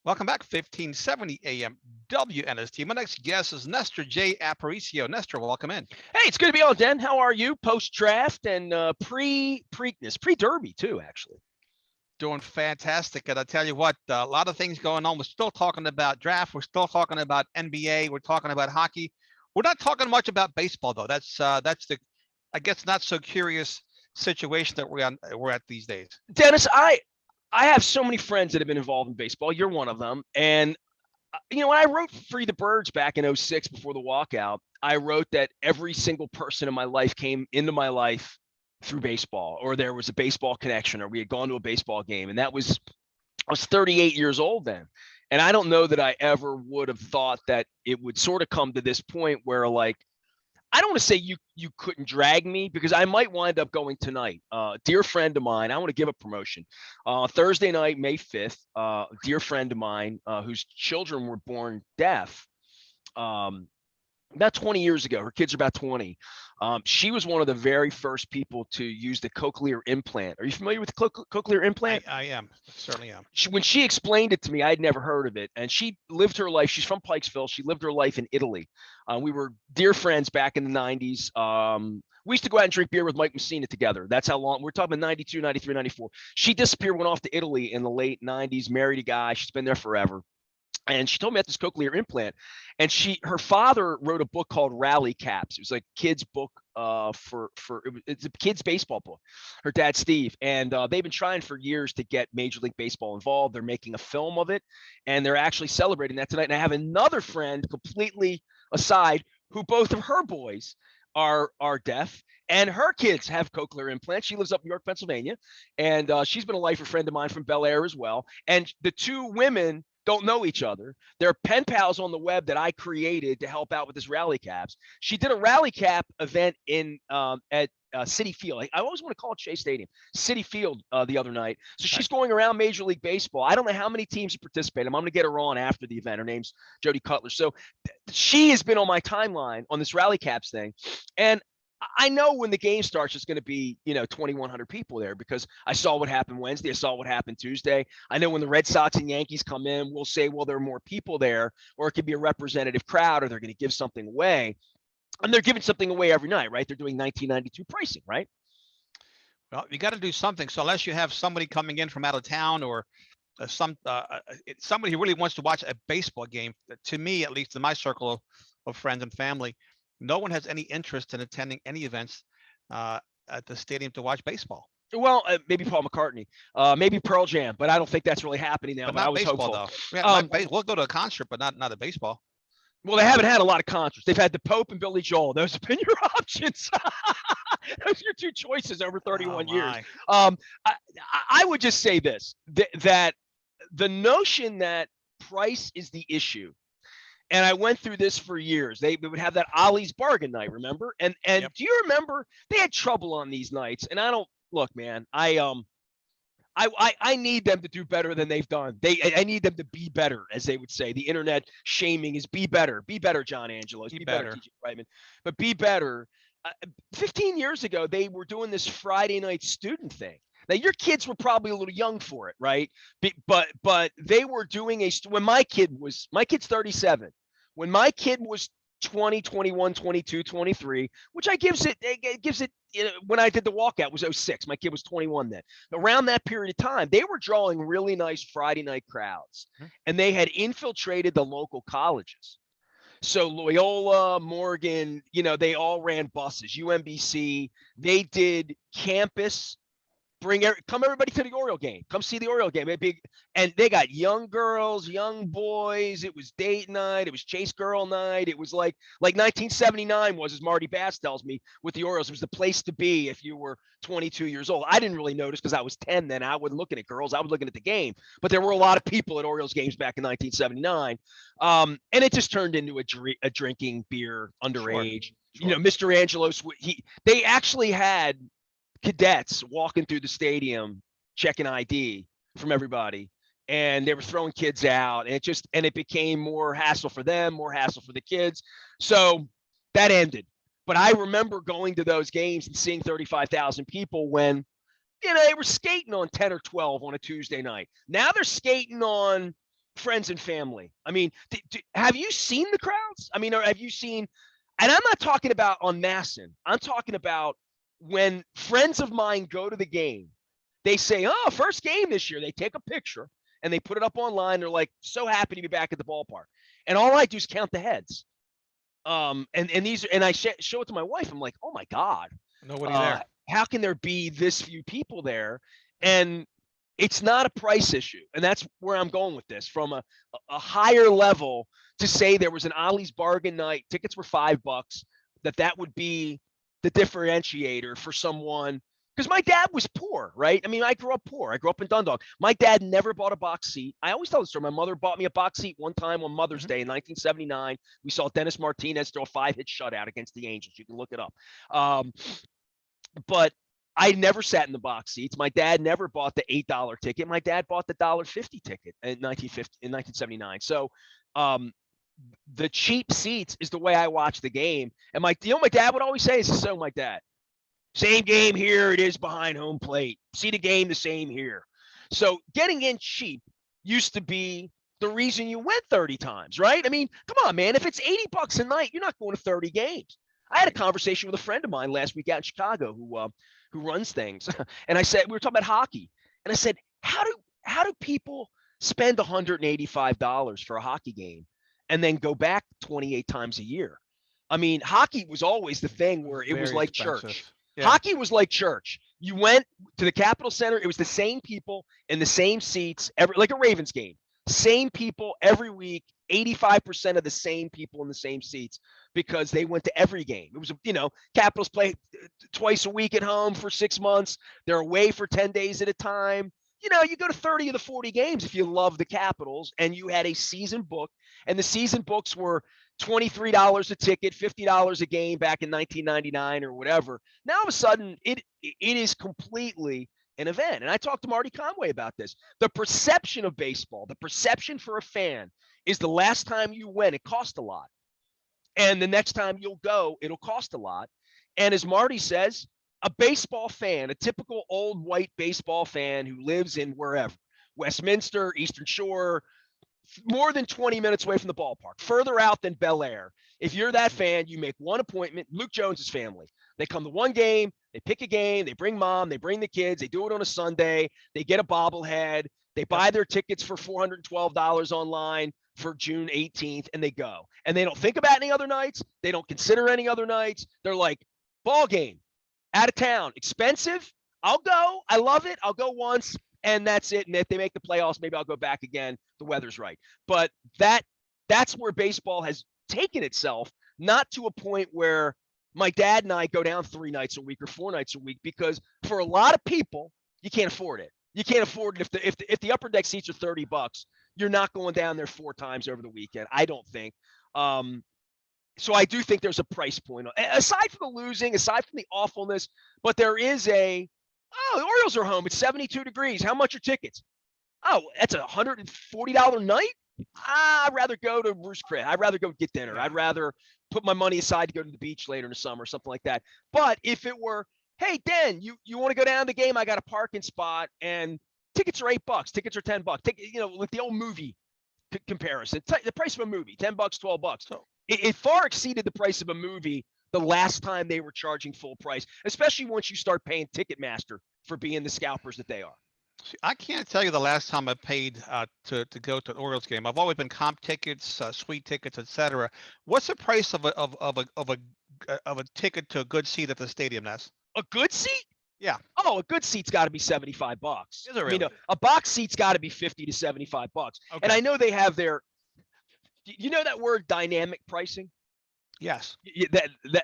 Welcome back, 1570 AM WNST. My next guest is Nestor J. Aparicio. Nestor, welcome in. Hey, it's good to be on, Den. How are you? Post draft and Preakness, pre Derby too, actually. Doing fantastic. And I tell you what, a lot of things going on. We're still talking about draft. We're still talking about NBA. We're talking about hockey. We're not talking much about baseball, though. That's the, I guess, not so curious situation that we're at these days. Dennis, I have so many friends that have been involved in baseball. You're one of them, and when I wrote Free the Birds back in '06 before the walkout, I wrote that every single person in my life came into my life through baseball, or there was a baseball connection, or we had gone to a baseball game. And I was 38 years old then. And I don't know that I ever would have thought that it would sort of come to this point where, like, I don't want to say you couldn't drag me, because I might wind up going tonight. Dear friend of mine, I want to give a promotion. Thursday night, May 5th, dear friend of mine whose children were born deaf about 20 years ago. Her kids are about 20. She was one of the very first people to use the cochlear implant. Are you familiar with the cochlear implant? I am. Certainly am. When she explained it to me, I'd never heard of it. And she lived her life. She's from Pikesville. She lived her life in Italy. We were dear friends back in the 90s. We used to go out and drink beer with Mike Messina together. That's how long. We're talking 92, 93, 94. She disappeared, went off to Italy in the late 90s, married a guy. She's been there forever. And she told me about this cochlear implant, and her father wrote a book called Rally Caps. It was like a kid's book it's a kid's baseball book. Her dad, Steve, and they've been trying for years to get Major League Baseball involved. They're making a film of it, and they're actually celebrating that tonight. And I have another friend, completely aside, who both of her boys are deaf, and her kids have cochlear implants. She lives up in York, Pennsylvania, and she's been a lifer friend of mine from Bel Air as well. And the two women don't know each other. They're pen pals on the web that I created to help out with this Rally Caps. She did a Rally Cap event in at Citi Field. I always want to call it Shea Stadium, Citi Field, the other night. So she's going around Major League Baseball. I don't know how many teams participate. I'm going to get her on after the event. Her name's Jody Cutler. So she has been on my timeline on this Rally Caps thing, and I know when the game starts, it's going to be, 2,100 people there, because I saw what happened Wednesday. I saw what happened Tuesday. I know when the Red Sox and Yankees come in, we'll say, well, there are more people there, or it could be a representative crowd, or they're going to give something away. And they're giving something away every night, right? They're doing 1992 pricing, right? Well, you got to do something. So unless you have somebody coming in from out of town, or somebody who really wants to watch a baseball game, to me, at least in my circle of friends and family, no one has any interest in attending any events at the stadium to watch baseball. Well, maybe Paul McCartney, maybe Pearl Jam, but I don't think that's really happening now. But But I not was baseball, hopeful. though. Yeah, we'll go to a concert, but not a baseball. Well, they haven't had a lot of concerts. They've had the Pope and Billy Joel. Those have been your options. Those are your two choices over 31 years. I would just say this, that the notion that price is the issue. And I went through this for years. They would have that Ollie's bargain night, remember? And Yep. Do you remember they had trouble on these nights? And I don't look, man. I need them to do better than they've done. I need them to be better, as they would say. The internet shaming is be better, John Angelos, be better, TJ Brightman, but be better. 15 years ago, they were doing this Friday night student thing. Now, your kids were probably a little young for it, right? But they were doing when my kid's 37. When my kid was 20, 21, 22, 23, which it gives it, when I did the walkout was 06. My kid was 21 then. Around that period of time, they were drawing really nice Friday night crowds, and they had infiltrated the local colleges. So Loyola, Morgan, they all ran buses. UMBC, they did campus. Come everybody to the Oriole game. Come see the Oriole game. And they got young girls, young boys. It was date night. It was chase girl night. It was like 1979 was, as Marty Bass tells me, with the Orioles. It was the place to be if you were 22 years old. I didn't really notice because I was 10 then. I wasn't looking at girls. I was looking at the game. But there were a lot of people at Orioles games back in 1979. And it just turned into a drinking beer underage. Sure. Mr. Angelos, they actually had cadets walking through the stadium checking ID from everybody, and they were throwing kids out, and it became more hassle for them, more hassle for the kids. So that ended. But I remember going to those games and seeing 35,000 people when they were skating on 10 or 12 on a Tuesday night. Now they're skating on friends and family. I mean, have you seen the crowds? I mean, or have you seen? And I'm not talking about en masse. I'm talking about when friends of mine go to the game. They say, "Oh, first game this year." They take a picture and they put it up online. They're like, so happy to be back at the ballpark. And all I do is count the heads. And these, and I show it to my wife. I'm like, oh my God, Nobody there. how can there be this few people there? And it's not a price issue. And that's where I'm going with this, from a higher level, to say there was an Ollie's bargain night, tickets were $5, that would be the differentiator for someone. Because my dad was poor, right? I mean, I grew up poor. I grew up in Dundalk. My dad never bought a box seat. I always tell the story. My mother bought me a box seat one time on Mother's Day in 1979. We saw Dennis Martinez throw a 5-hit shutout against the Angels. You can look it up. But I never sat in the box seats. My dad never bought the $8 ticket. My dad bought the $1.50 ticket in 1979. So the cheap seats is the way I watch the game. And my dad would always say, "It's so my dad. Same game here it is behind home plate. See the game the same here." So getting in cheap used to be the reason you went 30 times, right? I mean, come on, man. If it's $80 a night, you're not going to 30 games. I had a conversation with a friend of mine last week out in Chicago who runs things. And I said, we were talking about hockey. And I said, how do people spend $185 for a hockey game and then go back 28 times a year? I mean, hockey was always the thing where it was Very like expensive. church. Yeah. Hockey was like church. You went to the Capitol Center. It was the same people in the same seats, like a Ravens game. Same people every week, 85% of the same people in the same seats, because they went to every game. It was, Capitals play twice a week at home for 6 months. They're away for 10 days at a time. You go to 30 of the 40 games if you love the Capitals and you had a season book, and the season books were $23 a ticket, $50 a game back in 1999 or whatever. Now all of a sudden it is completely an event. And I talked to Marty Conway about this. The perception of baseball, the perception for a fan is the last time you went, it cost a lot. And the next time you'll go, it'll cost a lot. And as Marty says, a baseball fan, a typical old white baseball fan who lives in wherever, Westminster, Eastern Shore, more than 20 minutes away from the ballpark, further out than Bel Air. If you're that fan, you make one appointment. Luke Jones's family. They come to one game, they pick a game, they bring mom, they bring the kids, they do it on a Sunday, they get a bobblehead, they buy their tickets for $412 online for June 18th, and they go. And they don't think about any other nights. They don't consider any other nights. They're like, ball game, out of town, expensive. I'll go. I love it. I'll go once. And that's it. And if they make the playoffs, maybe I'll go back again. The weather's right. But that's where baseball has taken itself, not to a point where my dad and I go down 3 nights a week or 4 nights a week, because for a lot of people, you can't afford it. You can't afford it if the upper deck seats are $30. You're not going down there 4 times over the weekend, I don't think. So I do think there's a price point, aside from the losing, aside from the awfulness. But there is the Orioles are home. It's 72 degrees. How much are tickets? Oh, that's $140 night? I'd rather go to Bruce Chris. I'd rather go get dinner. I'd rather put my money aside to go to the beach later in the summer, something like that. But if it were, hey, Dan, you want to go down to the game? I got a parking spot, and tickets are $8. Tickets are $10. With the old movie comparison, the price of a movie, $10, $12. So It far exceeded the price of a movie the last time they were charging full price, especially once you start paying Ticketmaster for being the scalpers that they are. see, I can't tell you the last time I paid to go to an Orioles game. I've always been comp tickets, suite tickets, etc. What's the price of a ticket to a good seat at the stadium, Ness? A good seat? Yeah. Oh, a good seat's got to be $75. Is it really? I mean, a box seat's got to be $50 to $75. Okay. And I know they have that word dynamic pricing? Yes.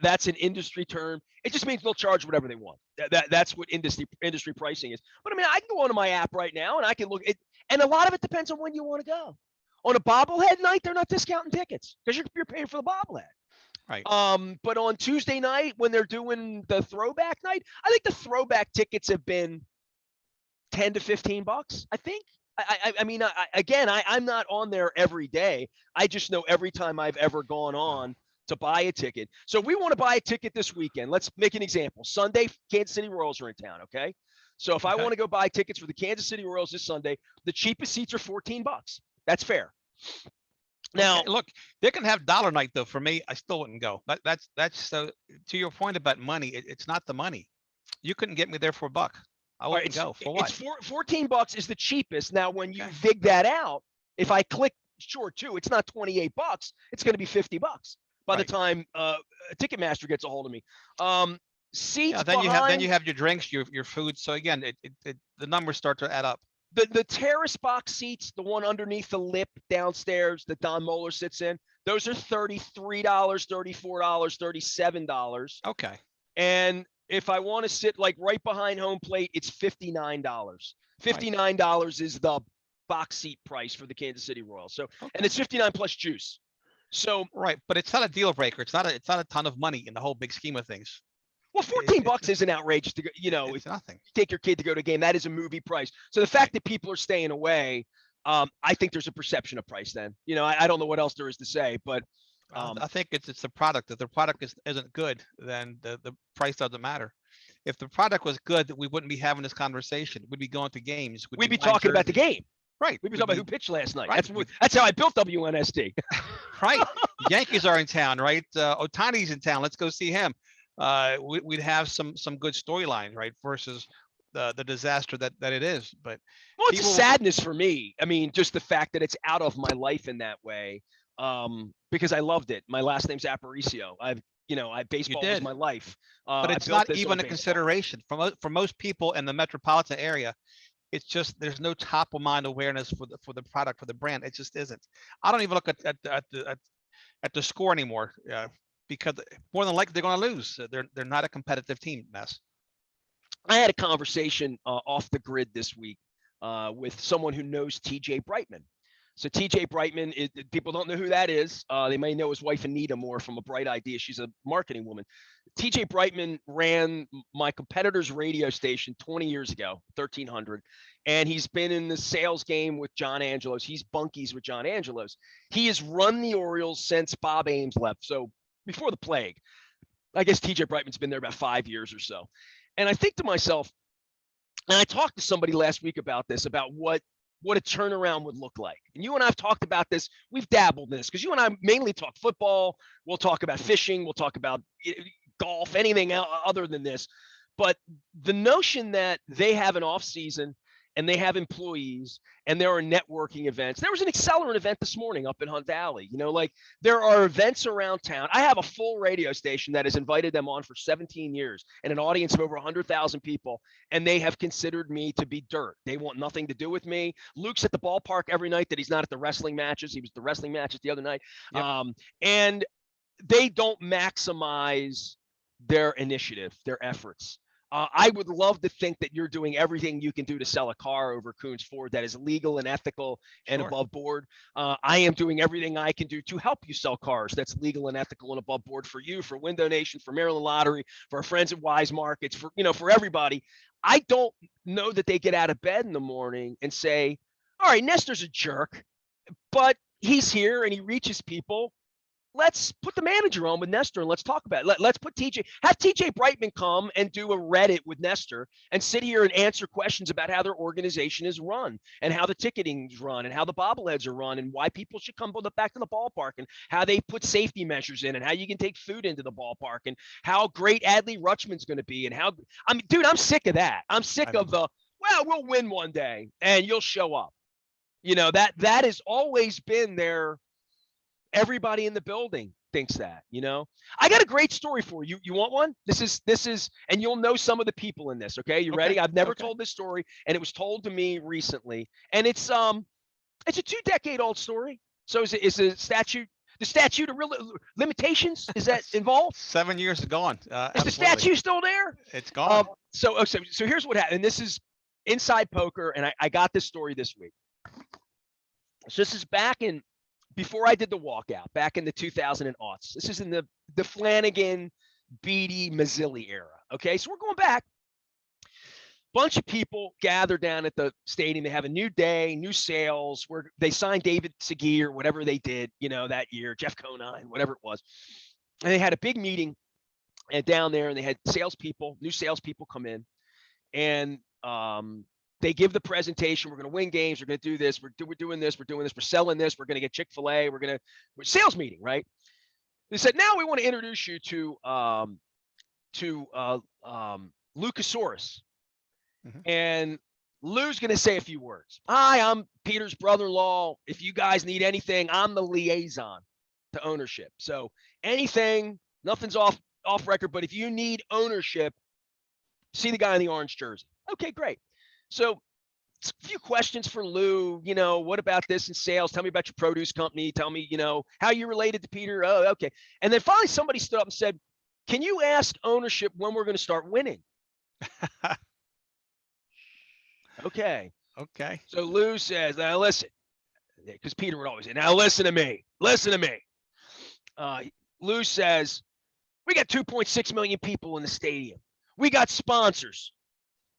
That's an industry term. It just means they'll charge whatever they want. That's what industry pricing is. But I mean, I can go onto my app right now and I can look at, and a lot of it depends on when you want to go. On a bobblehead night, they're not discounting tickets because you're paying for the bobblehead. Right. But on Tuesday night when they're doing the throwback night, I think the throwback tickets have been $10 to $15. I think. I mean, I'm not on there every day. I just know every time I've ever gone on to buy a ticket. So we want to buy a ticket this weekend. Let's make an example. Sunday, Kansas City Royals are in town. Okay. So if I want to go buy tickets for the Kansas City Royals this Sunday, the cheapest seats are $14. That's fair. Now, okay, look, they can have dollar night though. For me, I still wouldn't go. That's so. To your point about money, it's not the money. You couldn't get me there for a buck. I all right, wouldn't go. For it's what? $14 is the cheapest. Now, when you Okay. vig that out, if I click sure too, it's not $28. It's going to be $50 by the Right. time Ticketmaster gets a hold of me. Yeah. Seats Then you have behind your drinks, your food. So again, the numbers start to add up. the terrace box seats, the one underneath the lip downstairs that Don Moeller sits in, those are $33, $34, $37. Okay. And if I want to sit like right behind home plate, it's $59. Right. $59 is the box seat price for the Kansas City Royals. So, and Okay. it's 59 plus juice. So, Right. But it's not a deal breaker. It's not a ton of money in the whole big scheme of things. well, $14 isn't outrageous to go, if It's nothing. you take your kid to go to a game, that is a movie price. So the fact that people are staying away, I think there's a perception of price then. I don't know what else there is to say, but I think it's the product. If the product isn't good, then the price doesn't matter. If the product was good, we wouldn't be having this conversation. We'd be going to games. we'd be buying talking about the jerseys. game. Right. We'd be talking about who pitched last night. right. That's how I built WNST. Right. Yankees are in town, right? Otani's in town. Let's go see him. We'd have some good storylines, right? Versus the disaster that it is. But Well, it's a people, sadness for me. I mean, just the fact that it's out of my life in that way. Because I loved it. My last name's Aparicio. Baseball was did. my life. but I it's built not this even on a baseball. consideration for most people in the metropolitan area. It's just there's no top of mind awareness for the product, for the brand. It just isn't. I don't even look at the score anymore because more than likely they're going to lose. They're not a competitive team, Ness. I had a conversation off the grid this week with someone who knows TJ Brightman. So TJ Brightman, people don't know who that is. They may know his wife Anita more from A Bright Idea. She's a marketing woman. TJ Brightman ran my competitor's radio station 20 years ago, 1300, and he's been in the sales game with John Angelos. He's bunkies with John Angelos. He has run the Orioles since Bob Ames left, so before the plague. I guess TJ Brightman's been there about 5 years or so. And I think to myself, and I talked to somebody last week about this, about what a turnaround would look like. And you and I have talked about this. We've dabbled in this because you and I mainly talk football. We'll talk about fishing. We'll talk about golf, anything other than this. But the notion that they have an off season and they have employees and there are networking events. There was an accelerant event this morning up in Hunt Valley. There are events around town. I have a full radio station that has invited them on for 17 years and an audience of over 100,000 people. And they have considered me to be dirt. They want nothing to do with me. Luke's at the ballpark every night that he's not at the wrestling matches. He was at the wrestling matches the other night. Yep. And they don't maximize their initiative, their efforts. I would love to think that you're doing everything you can do to sell a car over Coons Ford that is legal and ethical and Sure. above board. I am doing everything I can do to help you sell cars that's legal and ethical and above board for you, for Window Nation, for Maryland Lottery, for our friends at Wise Markets, for everybody. I don't know that they get out of bed in the morning and say, all right, Nestor's a jerk, but he's here and he reaches people. Let's put the manager on with Nestor and let's talk about it. Let's put have TJ Brightman come and do a Reddit with Nestor and sit here and answer questions about how their organization is run and how the ticketing is run and how the bobbleheads are run and why people should come back to the ballpark and how they put safety measures in and how you can take food into the ballpark and how great Adley Rutschman's going to be and dude, I'm sick of that. I'm sick of we'll win one day and you'll show up. That has always been their. Everybody in the building thinks that, I got a great story for you. You want one? This is, and you'll know some of the people in this. Okay. You ready? I've never told this story and it was told to me recently and it's a 2-decade-old story. So is the statute of real limitations? Is that involved? 7 years gone. Is the statute still there? It's gone. So here's what happened. And this is inside poker. And I got this story this week. So this is before I did the walkout, back in the 2000 aughts. This is in the Flanagan, Beatty, Mazzilli era. Okay, so we're going back. Bunch of people gather down at the stadium. They have a new day, new sales, where they signed David Segui or whatever they did, that year, Jeff Conine, whatever it was. And they had a big meeting and down there, and they had new salespeople come in. And they give the presentation. We're going to win games. We're going to do this. We're doing this. We're doing this. We're selling this. We're going to get Chick-fil-A. We're sales meeting, right? They said, now we want to introduce you to Luchasaurus. And Lou's going to say a few words. Hi, I'm Peter's brother-in-law. If you guys need anything, I'm the liaison to ownership. So anything, nothing's off record, but if you need ownership, see the guy in the orange jersey. Okay, great. So a few questions for Lou. What about this in sales? Tell me about your produce company. Tell me, how you related to Peter. Oh, okay. And then finally somebody stood up and said, can you ask ownership when we're going to start winning? Okay. Okay. So Lou says, now listen, because Peter would always say, now listen to me. Listen to me. Lou says, we got 2.6 million people in the stadium. We got sponsors.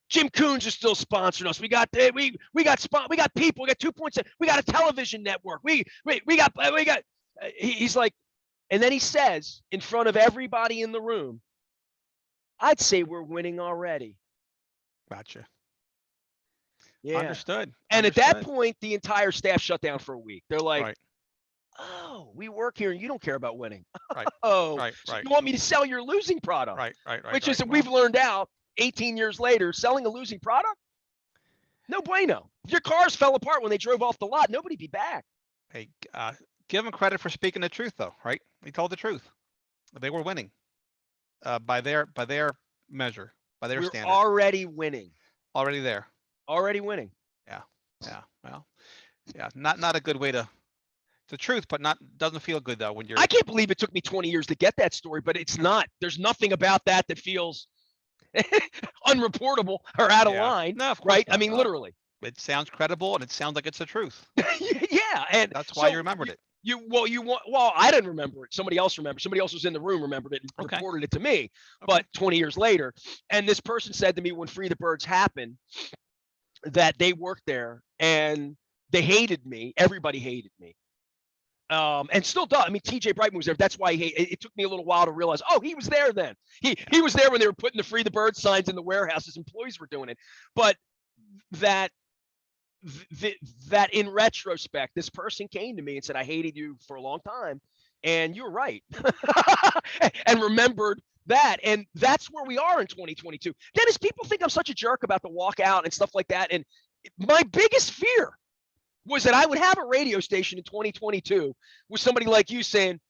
Jim Coons is still sponsoring us. We got people. We got 2.6. We got a television network. We got. He's like, and then he says in front of everybody in the room, I'd say we're winning already. Gotcha. Yeah. Understood. And at that point, the entire staff shut down for a week. They're like, right. Oh, we work here and you don't care about winning. Right. Oh, right. So you want me to sell your losing product? Right. Which is, we've learned out 18 years later, selling a losing product? No bueno. If your cars fell apart when they drove off the lot, nobody'd be back. Hey, give them credit for speaking the truth, though, right? He told the truth. They were winning by their measure, by their standard. Already winning. Already there. Already winning. Yeah. Well, yeah. Not a good way to. The truth, but doesn't feel good though when you're. I can't believe it took me 20 years to get that story, but it's not. There's nothing about that feels unreportable or out of line. No, of course right? Not. I mean, literally. It sounds credible and it sounds like it's the truth. Yeah, and that's why you remembered it. Well, I didn't remember it. Somebody else remembered. Somebody else was in the room, remembered it, and reported it to me. Okay. But 20 years later, and this person said to me when Free the Birds happened that they worked there and they hated me. Everybody hated me. And still does. I mean, TJ Brightman was there. That's why it took me a little while to realize, oh, he was there then. He was there when they were putting the Free the Birds signs in the warehouse. His employees were doing it. But that in retrospect, this person came to me and said, I hated you for a long time. And you're right. And remembered that. And that's where we are in 2022. Dennis, people think I'm such a jerk about the walkout and stuff like that. And my biggest fear was that I would have a radio station in 2022 with somebody like you saying,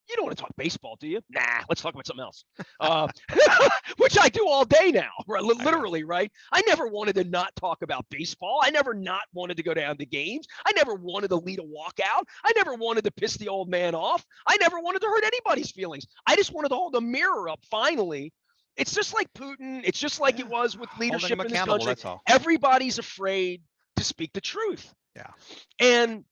you don't want to talk baseball, do you? Nah, let's talk about something else. Which I do all day now, right? Literally, right? I never wanted to not talk about baseball. I never not wanted to go down to games. I never wanted to lead a walkout. I never wanted to piss the old man off. I never wanted to hurt anybody's feelings. I just wanted to hold the mirror up finally. It's just like Putin. It's just like it was with leadership in this country. That's all. Everybody's afraid to speak the truth. Yeah. And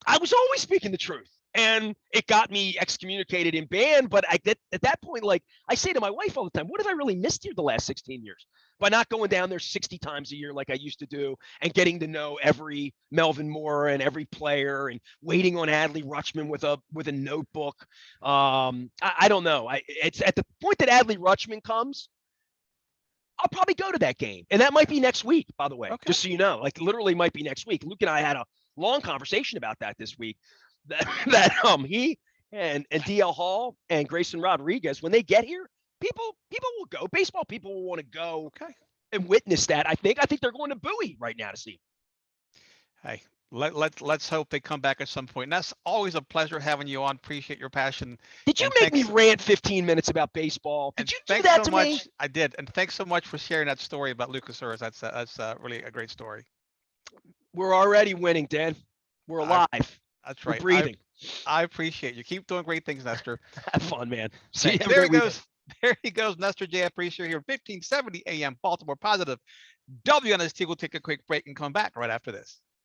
I was always speaking the truth. And it got me excommunicated and banned. But at that point, like I say to my wife all the time, what have I really missed here the last 16 years? By not going down there 60 times a year like I used to do and getting to know every Melvin Moore and every player and waiting on Adley Rutschman with a notebook. I don't know. It's at the point that Adley Rutschman comes, I'll probably go to that game. And that might be next week, by the way, just so you know, like literally might be next week. Luke and I had a long conversation about that this week. That he and DL Hall and Grayson Rodriguez, when they get here, people will go. Baseball people will want to go and witness that. I think they're going to Bowie right now to see. Hey, let's hope they come back at some point. And that's always a pleasure having you on. Appreciate your passion. Did you make me rant 15 minutes about baseball? Did you do that to me? I did. And thanks so much for sharing that story about Luchasaurus. That's really a great story. We're already winning, Dan. We're alive. That's right. We're breathing. I appreciate you. Keep doing great things, Nestor. Have fun, man. See you. There he goes. There he goes, Nestor J. I appreciate you here. 1570 AM, Baltimore Positive. WNST will take a quick break and come back right after this.